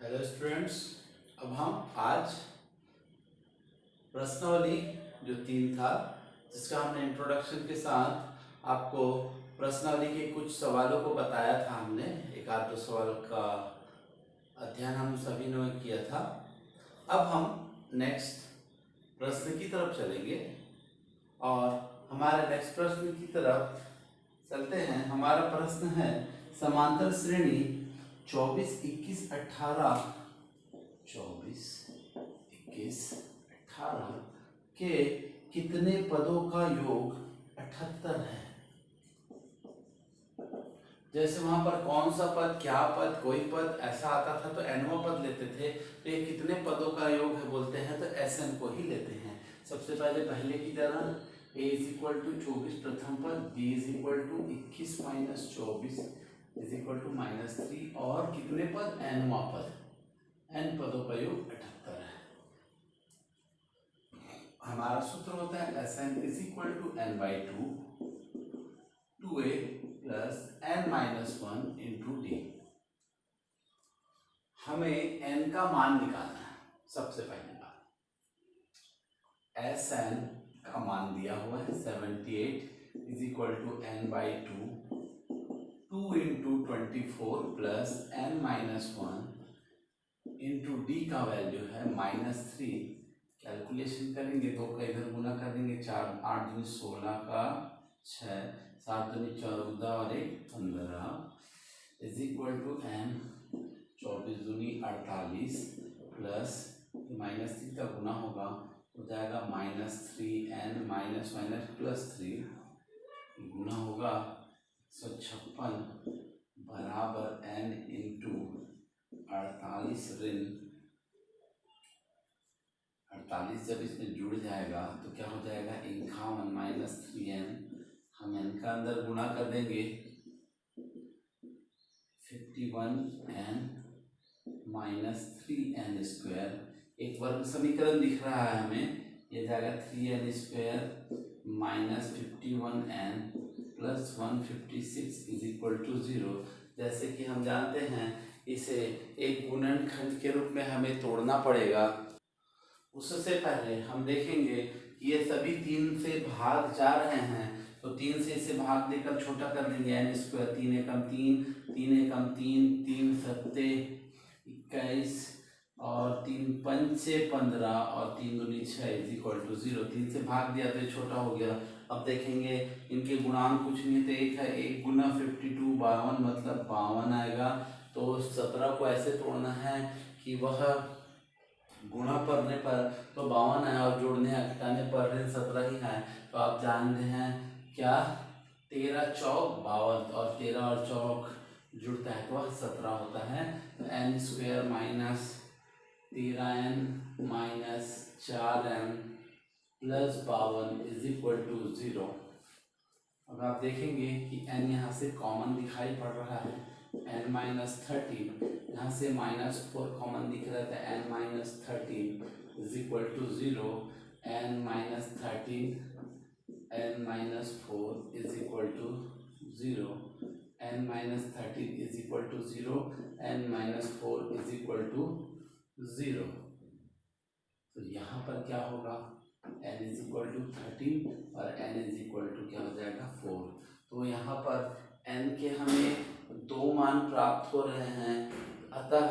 Hello students. अब हम आज प्रश्नावली जो 3 था जिसका हमने इंट्रोडक्शन के साथ आपको प्रश्नावली के कुछ सवालों को बताया था। हमने एक आध दो सवाल का अध्ययन हम सभी ने किया था। अब हम नेक्स्ट प्रश्न की तरफ चलेंगे और हमारे नेक्स्ट प्रश्न की तरफ चलते हैं। हमारा प्रश्न है समांतर श्रेणी 24, 21, 18 के कितने पदों का योग 78 है। जैसे वहां पर कौन सा पद, क्या पद, कोई पद ऐसा आता था तो एनवा पद लेते थे, तो ये कितने पदों का योग है बोलते हैं तो एसएन को ही लेते हैं। सबसे पहले की तरह a इज इक्वल टू 24 प्रथम पद, b is equal to 21 minus 24 is equal to -3 और कितने पद, एनवा पद, एन पदों का योग 78 है। हमारा सूत्र होता है Sn is equal to n/2 2a plus n-1 into D. हमें n का मान निकालना है। सबसे पहली बात, Sn का मान दिया हुआ है 78 is equal to n/2 2 into 24 plus n-1 into D का वैल्यू है -3। कैलकुलेशन करेंगे, 2 का इधर गुना कर देंगे, 4 8 दूनी 16 का 6 7 दूनी 14 और 1 15 इज इक्वल टू n 24 दूनी 48 प्लस -3 का गुना होगा हो जाएगा -3n माइनस प्लस 3 गुना होगा 156 बराबर n इंटू 48 ऋण 48 जब इसमें जुड़ जाएगा तो क्या हो जाएगा 51 -3n। हम n का अंदर गुणा कर देंगे 51n माइनस 3n स्क्वायर। एक वर्ग समीकरण दिख रहा है हमें, ये जाएगा 3n square minus 51n plus 156 is equal to 0। जैसे कि हम जानते हैं इसे एक गुणनखंड के रूप में हमें तोड़ना पड़ेगा। उससे पहले हम देखेंगे ये सभी 3 से भाग जा रहे हैं तो 3 से इसे भाग देकर छोटा कर देंगे n स्क्वायर। 3 एकम 3, 3 एकम 3, 3 सत्ते 21 और 3 पंचे 15 और 3 दूनी 6 इज इक्वल टू 0। 3 से भाग दिया तो ये छोटा हो गया। अब देखेंगे इनके गुणांक कुछ नहीं तो एक है, 1 गुना 52 52 मतलब 52 आएगा। तो 17 को ऐसे तोड़ना है कि वह गुणा करने पर तो 52 है और जोड़ने घटाने पर ऋण 17 ही है। तो आप जानते हैं क्या, 13 चौक 52 और 13 और चौक जुड़ता है तो वह 17 होता है। तो n square minus 13n minus 4n plus 52 is equal to 0। अब आप देखेंगे कि n यहाँ से कॉमन दिखाई पड़ रहा है, n माइनस 13 यहाँ से -4 कॉमन दिख रहा था, n minus 13 is equal to 0। n minus 13 n minus 4 is equal to 0। n minus 13 is equal to 0, n minus 4 is equal to 0। तो यहाँ पर क्या होगा, n इज इक्वल टू 13 और n इज इक्वल टू क्या हो जाएगा 4। तो यहाँ पर n के हमें 2 मान प्राप्त हो रहे हैं। अतः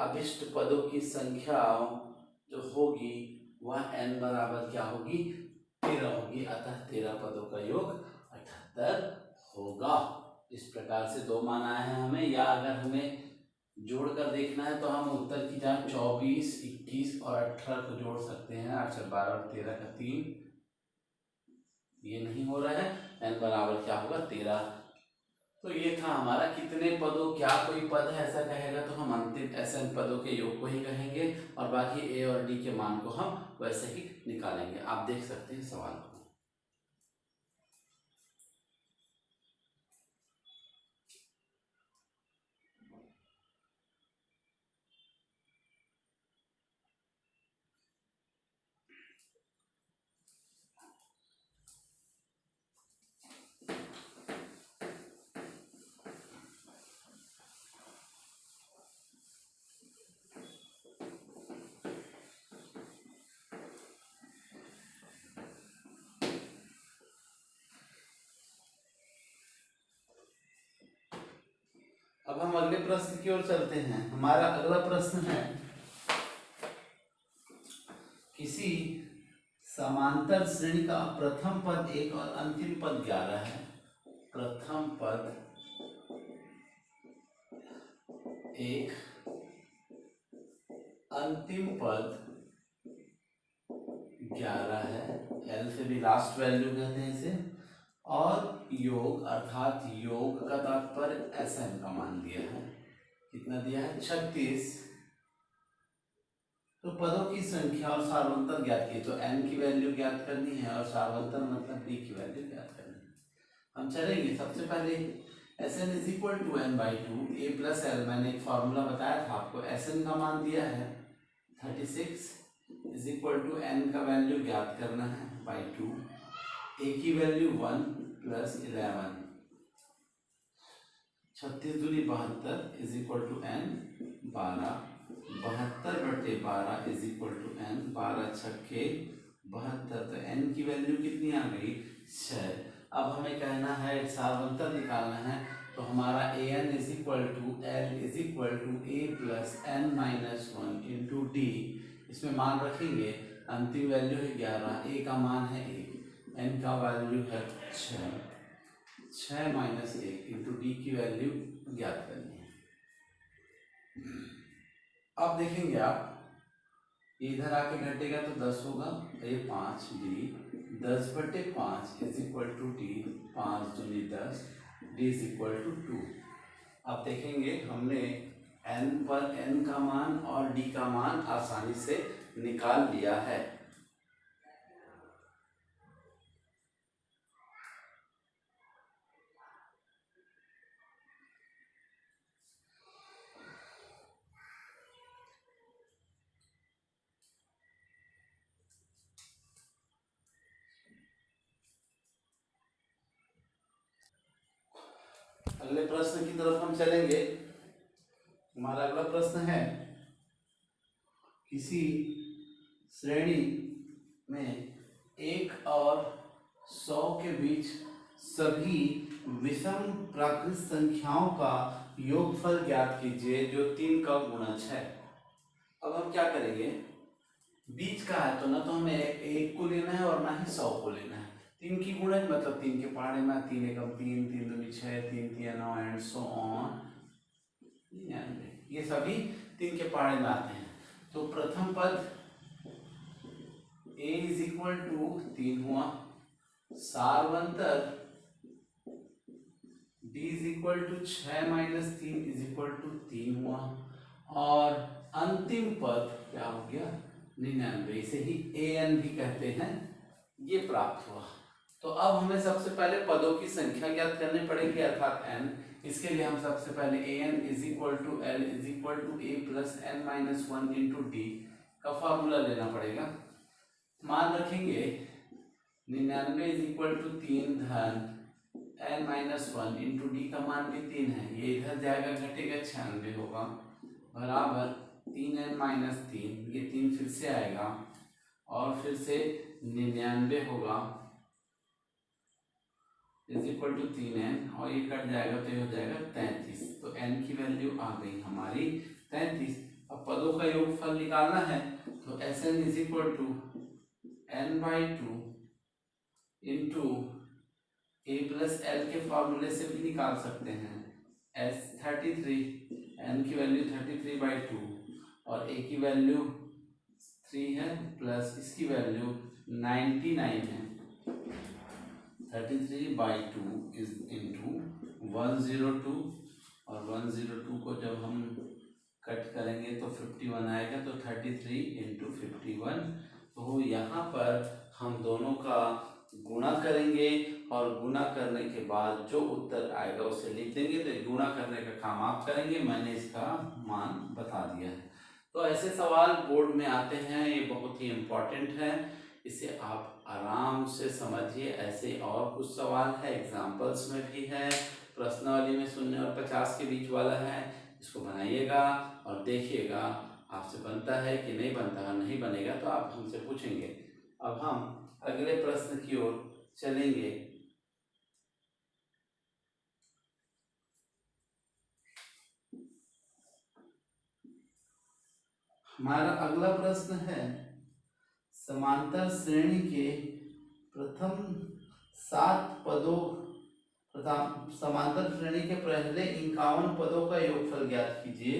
अभिष्ट पदों की संख्या जो होगी वह n बराबर क्या होगी, 13 होगी। अतः 13 पदों का योग 78 होगा। इस प्रकार से 2 मान आए हैं हमें, या अगर हमें जोड़कर देखना है तो हम उत्तर की जगह 24, 21 और 18 को जोड़ सकते हैं। 8 12 और 13 का 3, ये नहीं हो रहा है, n बराबर क्या होगा 13। तो ये था हमारा कितने पदों, क्या कोई पद है ऐसा कहेगा तो हम अंतिम Sn पदों के योग को ही कहेंगे और बाकी a और d के मान को हम वैसे ही निकालेंगे। आप देख सकते हैं सवाल को। अब हम अगले प्रश्न की ओर चलते हैं। हमारा अगला प्रश्न है, किसी समांतर श्रेणी का प्रथम पद 1 और अंतिम पद 11 है। प्रथम पद 1, अंतिम पद 11 है। एल से भी लास्ट वैल्यू कहते हैं इसे। और योग अर्थात योग का तात्पर्य एसएन का मान दिया है। कितना दिया है? 36। तो पदों की संख्या और सार्वंतर ज्ञात की, तो n की वैल्यू ज्ञात करनी है और सार्वंतर मतलब d की वैल्यू ज्ञात करनी है। हम चलेंगे सबसे पहले Sn is equal to n by two A plus L. मैंने एक फॉर्मूला बताया था आपको। Sn का मान दिया है 36 इज इक्वल टू n का वैल्यू ज्ञात करना है बाई टू। a की वैल्यू 1 प्लस 11, 36 दूनी 72 is equal to n 12। 72/12 is equal to n। 12 छक्के 72, तो n की वैल्यू कितनी आ गई? 6। अब हमें कहना है सार्वंतर निकालना है, तो हमारा an is equal to l is equal to a plus n minus 1 into D. इसमें मान रखेंगे, अंतिम वैल्यू है 11, a का मान है 1, n का वैल्यू है 6। 6 माइनस 1 इंटू डी की वैल्यू ज्ञात करनी है। अब देखेंगे आप, इधर आके घटेगा तो 10 होगा, ये 5 D 10/5 is equal to D. 5 दूनी 10, डी इज इक्वल टू 2। अब देखेंगे हमने n पर n का मान और d का मान आसानी से निकाल लिया है। अगले प्रश्न की तरफ हम चलेंगे। हमारा अगला प्रश्न है, किसी श्रेणी में 1 और 100 के बीच सभी विषम प्राकृत संख्याओं का योगफल ज्ञात कीजिए जो 3 का गुणज है। अब हम क्या करेंगे, बीच का है तो ना तो हमें 1 को लेना है और ना ही 100 को लेना है। 3 की गुणज मतलब 3 के पहाड़े में 3 एकम 3, 3 दूनी 6, 3 3 9 एंड सो ऑन। ये सभी 3 के पहाड़े में आते हैं। तो प्रथम पद a इज इक्वल टू 3 हुआ, सार्वंतर d is equal to 6 minus 3 is equal to 3 हुआ, और अंतिम पद क्या हो गया? 99, इसे ही an भी कहते हैं, ये प्राप्त हुआ। तो अब हमें सबसे पहले पदों की संख्या ज्ञात करनी पड़ेगी अर्थात n। इसके लिए हम सबसे पहले an is equal to l is equal to a plus n minus 1 into D का फॉर्मूला लेना पड़ेगा। मान रखेंगे 99 इज इक्वल टू 3 धन n माइनस 1 इंटू डी का मान भी 3 है, ये इधर जाएगा घटेगा 96 होगा, बराबर 3n माइनस 3, ये 3 फिर से आएगा और फिर से 99 होगा इज इक्वल टू 3n, और ये कट जाएगा तो ये हो जाएगा 33। तो n की वैल्यू आ गई हमारी 33। अब पदों का योगफल निकालना है, तो Sn is equal to n by 2 into a plus L के फॉर्मूले से भी निकाल सकते हैं। S33, n की वैल्यू 33/2 और a की वैल्यू 3 है प्लस इसकी वैल्यू 99 है। 33/2 इज इंटू 102, और 102 को जब हम कट करेंगे तो 51 आएगा, तो 33 इंटू 51। तो यहाँ पर हम दोनों का गुणा करेंगे और गुणा करने के बाद जो उत्तर आएगा उसे लिख देंगे। तो गुणा करने का काम आप करेंगे, मैंने इसका मान बता दिया है। तो ऐसे सवाल बोर्ड में आते हैं, ये बहुत ही इम्पोर्टेंट है, इसे आप आराम से समझिए। ऐसे और कुछ सवाल है, एग्जाम्पल्स में भी है, प्रश्नावली में 0 और 50 के बीच वाला है, इसको बनाइएगा और देखिएगा आपसे बनता है कि नहीं बनता है। नहीं बनेगा तो आप हमसे पूछेंगे। अब हम अगले प्रश्न की ओर चलेंगे। हमारा अगला प्रश्न है समांतर श्रेणी के प्रथम 7 पदों तथा समांतर श्रेणी के पहले 51 पदों का योगफल ज्ञात कीजिए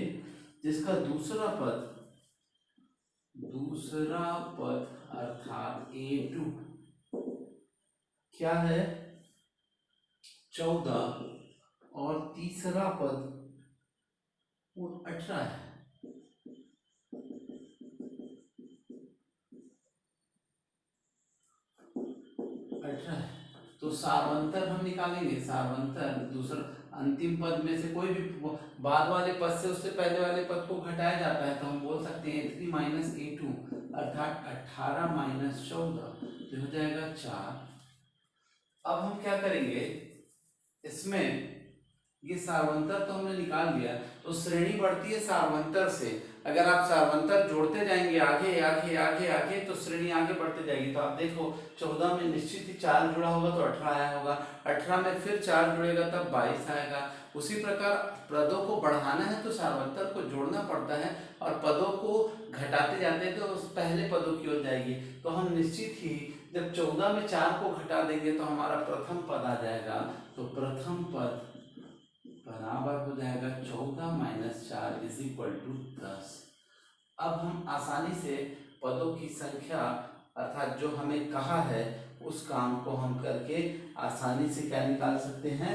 जिसका दूसरा पद अर्थात A2 क्या है 14 और तीसरा पद वो 18 है। तो सारवंतर हम निकालेंगे। सारवंतर दूसरा अंतिम पद में से कोई भी बाद वाले पद से उससे पहले वाले पद को घटाया जाता है तो हम बोल सकते हैं A3 माइनस A2 अर्थात 18 माइनस 14 तो हो जाएगा 4। अब हम क्या करेंगे इसमें ये सारवंतर तो हमने निकाल दिया तो श्रेणी बढ़ती है सारवंतर से। अगर आप सारवंतर जोड़ते जाएंगे आगे आगे आगे आगे तो श्रेणी आगे बढ़ते जाएगी। तो आप देखो 14 में निश्चित ही 4 जुड़ा होगा तो 18 आया होगा, 18 में फिर 4 जुड़ेगा तब 22 आएगा। उसी प्रकार पदों को बढ़ाना है तो सारवंतर को जोड़ना पड़ता है और पदों को घटाते जाते हैं तो उस पहले पदों की ओर जाएगी। तो हम निश्चित ही जब 14 में 4 को घटा देंगे तो हमारा प्रथम पद आ जाएगा। तो प्रथम पद बराबर हो जाएगा 14 माइनस 4 इज इक्वल टू 10। अब हम आसानी से पदों की संख्या अर्थात जो हमें कहा है उस काम को हम करके आसानी से क्या निकाल सकते हैं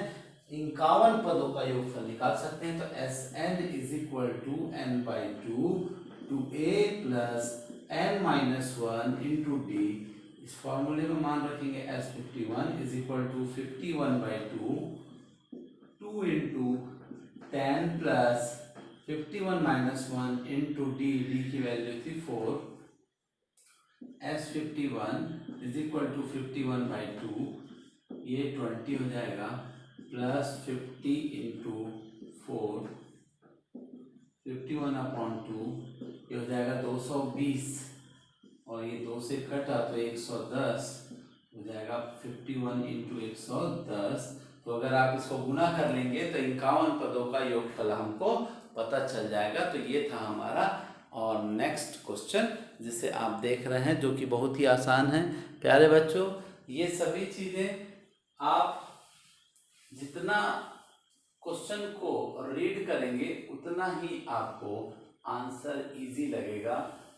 51 पदों का योगफल निकाल सकते हैं। तो Sn is equal to n/2 two a plus n minus 1 into D. इस फॉर्मूले में मान रखेंगे S51 is equal to 51/2 2 into 10 plus 51 minus 1 into D की वैल्यू थी 4। S51 इज इक्वल टू 51/2 ये 20 हो जाएगा प्लस 50 इंटू 4 51/2 ये हो जाएगा 220 और ये 2 से कटा तो 110 हो जाएगा 51 इंटू 110। तो अगर आप इसको गुना कर लेंगे तो 51 पदों का योगफल हमको पता चल जाएगा। तो ये था हमारा और नेक्स्ट क्वेश्चन जिसे आप देख रहे हैं जो कि बहुत ही आसान है। प्यारे बच्चों ये सभी चीज़ें आप जितना क्वेश्चन को रीड करेंगे उतना ही आपको आंसर इजी लगेगा।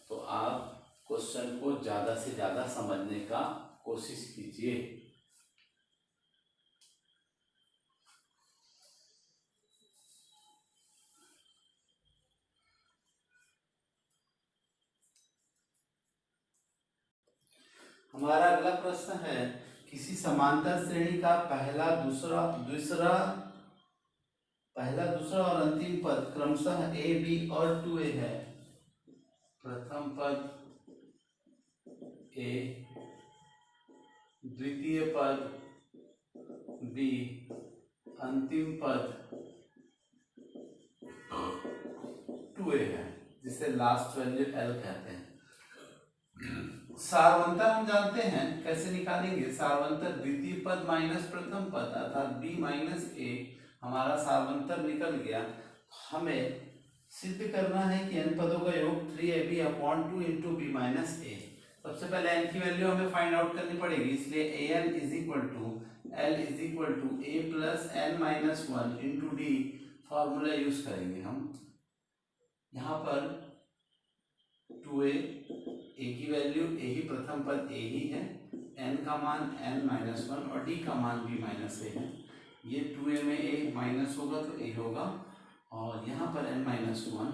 तो आप क्वेश्चन को ज़्यादा से ज़्यादा समझने का कोशिश कीजिए। हमारा अगला प्रश्न है किसी समांतर श्रेणी का पहला दूसरा और अंतिम पद क्रमशः a b और 2a है। प्रथम पद a द्वितीय पद b अंतिम पद 2a है जिसे लास्ट वैल्यू l कहते हैं। सारवंतर हम जानते हैं कैसे निकालेंगे। सारवंतर द्वितीय पद माइनस प्रथम पद अर्थात b माइनस a हमारा सारवंतर निकल गया। हमें सिद्ध करना है कि n पदों का योग 3ab/2 into b minus a। सबसे पहले n की वैल्यू हमें फाइंड आउट करनी पड़ेगी इसलिए an is equal to l is equal to a plus n minus 1 into D formula use करेंगे हम। यहाँ पर 2a की वैल्यू a ही प्रथम पद a ही है, n का मान n माइनस 1 और d का मान b माइनस a है। ये 2a में a माइनस होगा तो a होगा और यहाँ पर n minus 1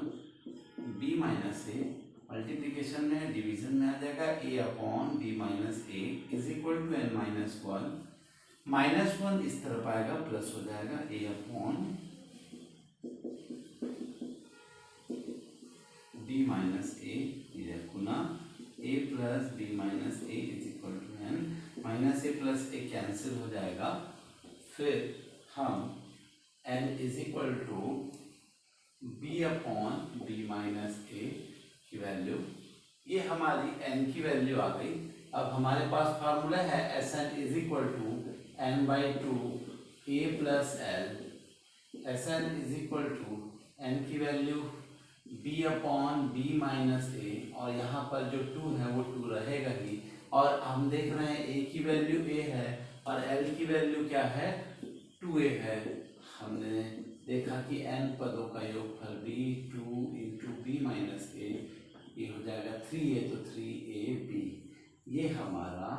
b minus a multiplication में डिवीजन में आ जाएगा a/b minus a is equal to n minus 1 minus 1 इस तरफ आएगा प्लस हो जाएगा a/b माइनस a गुना a plus b minus a is equal to n minus a plus a cancel हो जाएगा। फिर हम n is equal to b/b minus a की वैल्यू ये हमारी n की वैल्यू आ गई। अब हमारे पास फार्मूला है Sn is equal to n/2 a plus l। Sn is equal to n की value b upon b minus a, और यहाँ पर जो 2 है वो 2 रहेगा ही, और हम देख रहे हैं a की वैल्यू a है और l की वैल्यू क्या है 2a है। हमने देखा कि n पदों का योगफल b 2 इंटू बी माइनस ए, ये हो जाएगा 3a, तो 3ab, ये हमारा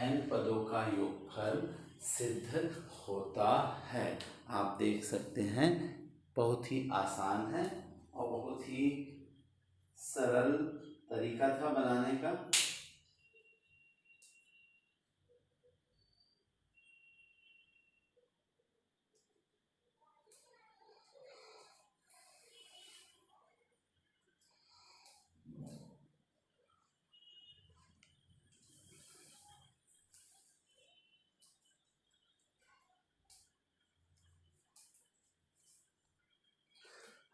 n पदों का योगफल सिद्ध होता है। आप देख सकते हैं बहुत ही आसान है और बहुत ही सरल तरीका था बनाने का।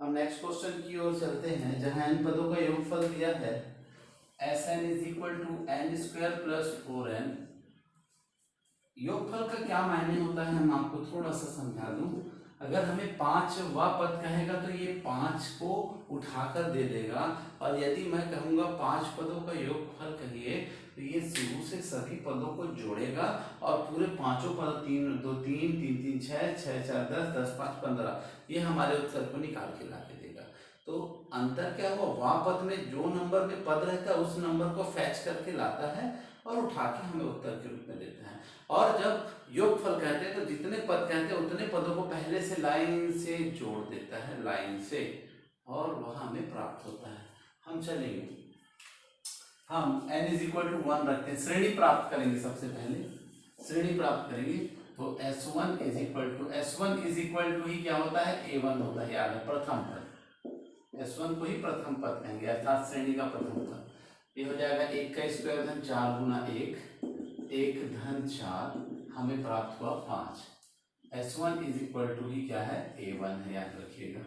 हम नेक्स्ट क्वेश्चन की ओर चलते हैं, जहां n पदों का योगफल दिया है Sn is equal to n square plus 4n। योगफल का क्या मायने होता है हम आपको थोड़ा सा समझा दूं। अगर हमें 5वां पद कहेगा तो ये 5 को उठाकर दे देगा, और यदि मैं कहूँगा 5 पदों का योगफल कहिए तो ये शुरू से सभी पदों को जोड़ेगा और पूरे पांचों पद 3 2 3 3 3 6 6 4 10 10 5 15, ये हमारे उत्तर को निकाल के ला के देगा। तो अंतर क्या हुआ, वां पद में जो नंबर में पद रहता है उस नंबर को फैच करके लाता है और उठा के हमें उत्तर के रूप में देता है। और जब योगफल कहते हैं तो जितने पद कहते हैं उतने पदों को पहले से लाइन से जोड़ देता है, लाइन से, और वह हमें प्राप्त होता है। हम चलेंगे, हम n इज इक्वल टू 1 रखते हैं, श्रेणी प्राप्त करेंगे। सबसे पहले श्रेणी प्राप्त करेंगे तो S1 इज इक्वल टू ही क्या होता है, A1 होता है, याद है, प्रथम पद। S1 को ही प्रथम पद कहेंगे, अर्थात श्रेणी का प्रथम पद। ये हो जाएगा 1 का स्क्वायर धन 4 गुना 1, 1 धन 4, हमें प्राप्त हुआ 5। S1 इज इक्वल टू ही क्या है, A1 है, याद रखिएगा।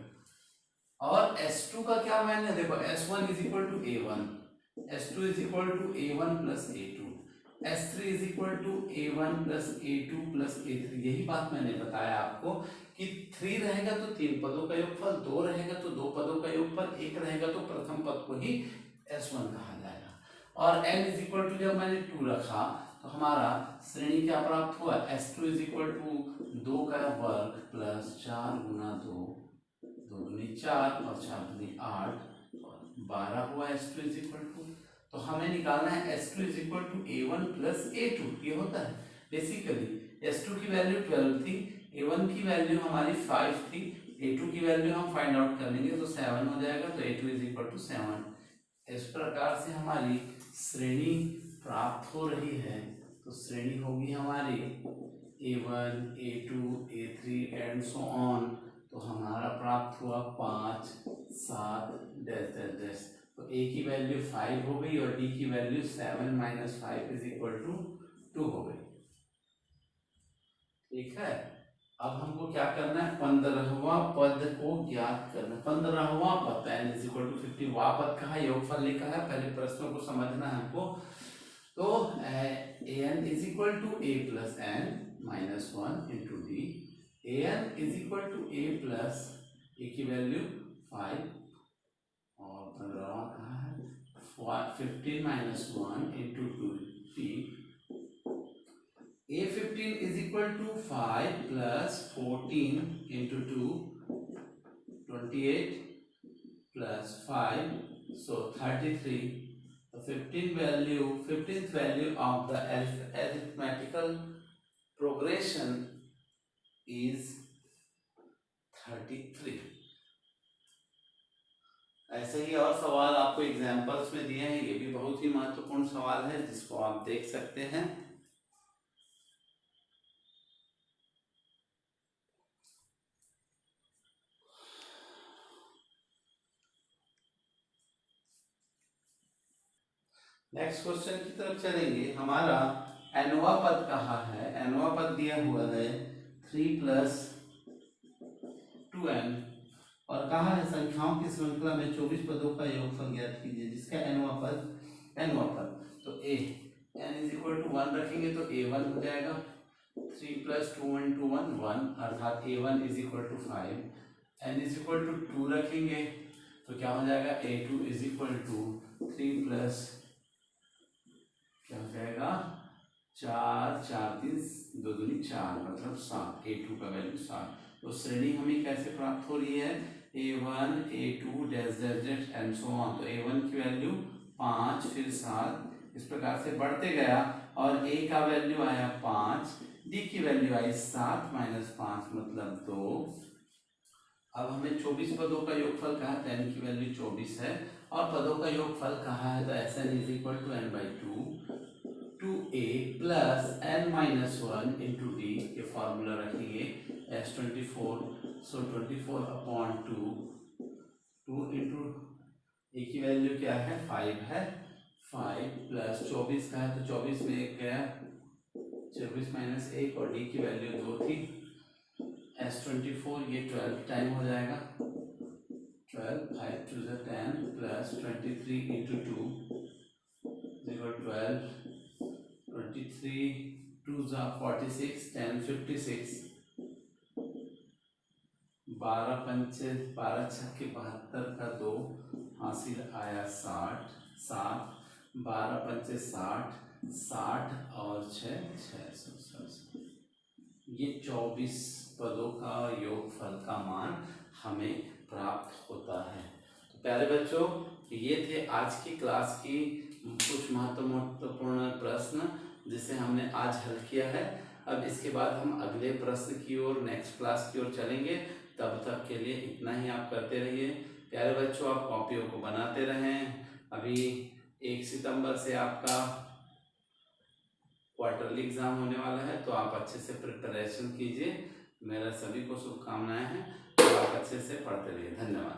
और S2 का क्या मायने, देखो S1 is equal to A1, S2 is equal to A1 plus A2, S3 is equal to A1 plus A2 plus A3। यही बात मैंने बताया आपको कि 3 रहेगा तो 3 पदों का योगफल, 2 रहेगा तो 2 पदों का योगफल, 1 रहेगा तो प्रथम पद को ही S1 कहा जाएगा। और n इज इक्वल टू जब मैंने 2 रखा तो हमारा श्रेणी क्या प्राप्त हुआ, S2 इज इक्वल टू 2 का वर्ग प्लस 4 गुना 2, 2 दूनी 4 और 4 दूनी 8 और 12 हुआ S2 इज इक्वल टू। तो हमें निकालना है S2 is equal to A1 plus A2, ये होता है बेसिकली। S2 की वैल्यू 12 थी, A1 की वैल्यू हमारी 5 थी, A2 की वैल्यू हम फाइंड आउट कर लेंगे तो 7 हो जाएगा, तो A2 इज इक्वल टू 7। इस प्रकार से हमारी श्रेणी प्राप्त हो रही है। तो श्रेणी होगी हमारी A1 A2 A3 and so on. तो हमारा प्राप्त हुआ 5 7 डैश डैश डैश। तो A की वैल्यू 5 हो गई और D की value 7 minus 5 is equal to 2 हो गई। ठीक है, अब हमको क्या करना है, 15वां पद को ज्ञात करना है। 15वां पद n इज इक्वल टू 50, वां पद कहा, योगफल लिखा है, पहले प्रश्नों को समझना है हमको। तो an is equal to a plus n minus 1 into D, an is equal to a plus a की वैल्यू 5 और 15वां कहा है 15 minus 1 into 2t। A15 is equal to 5 plus 14 into 2, 28 plus 5, so 33. The 15th value of the arithmetical progression is 33. ऐसे ही और सवाल आपको examples में दिए हैं, ये भी बहुत ही महत्वपूर्ण सवाल है जिसको आप देख सकते हैं। नेक्स्ट क्वेश्चन की तरफ चलेंगे। हमारा nवां पद कहा है, nवां पद दिया हुआ है 3 प्लस 2n और कहा है संख्याओं की श्रृंखला में 24 पदों का योगफल ज्ञात कीजिए जिसका nवां पद। तो n इज इक्वल टू 1 रखेंगे तो a1 हो जाएगा, 3 प्लस 2 इंटू 1 1 अर्थात a1 is equal to 5। n is equal to 2 रखेंगे तो क्या हो जाएगा A2 is equal to 3 plus क्या हो जाएगा 4 4 3 2 दूनी 4 मतलब 7। A2 का वैल्यू 7। तो श्रेणी हमें कैसे प्राप्त हो रही है A1 A2 dash dash dash and so on. तो A1 की वैल्यू 5 फिर 7 इस प्रकार से बढ़ते गया और A का वैल्यू आया 5, D की वैल्यू आई 7 माइनस 5 मतलब 2। अब हमें 24 पदों का योगफल कहा है, तो n की वैल्यू 24 है और पदों का योगफल कहा है, तो Sn is equal to n by 2 a plus n minus 1 into D के फॉर्मूला रखेंगे S24। सो 24 अपॉन 2 इंटू ए की वैल्यू क्या है 5 है, 5 प्लस 24 का है तो 24 में 1 गया 24 माइनस 1 और डी की वैल्यू 2 थी। S24 ये 12 टाइम हो जाएगा, 12 5 2 10 प्लस 23 इंटू 2 0 12 23 2 46 10 56 12 पंचे 12 छक्के 72 का 2 हासिल आया 60 7 12 पंचे 60 60 और 6 660। ये 24 पदों का योगफल का मान हमें प्राप्त होता है। तो प्यारे बच्चों ये थे आज की क्लास की कुछ महत्वपूर्ण प्रश्न जिसे हमने आज हल किया है। अब इसके बाद हम अगले प्रश्न की ओर नेक्स्ट क्लास की ओर चलेंगे। तब तक के लिए इतना ही आप करते रहिए। प्यारे बच्चों आप कॉपियों को बनाते रहें। अभी 1 सितंबर से आपका क्वार्टरली एग्जाम होने वाला है, तो आप अच्छे से प्रिपरेशन कीजिए। मेरा सभी को शुभकामनाएं हैं, तो आप अच्छे से पढ़ते रहिए। धन्यवाद।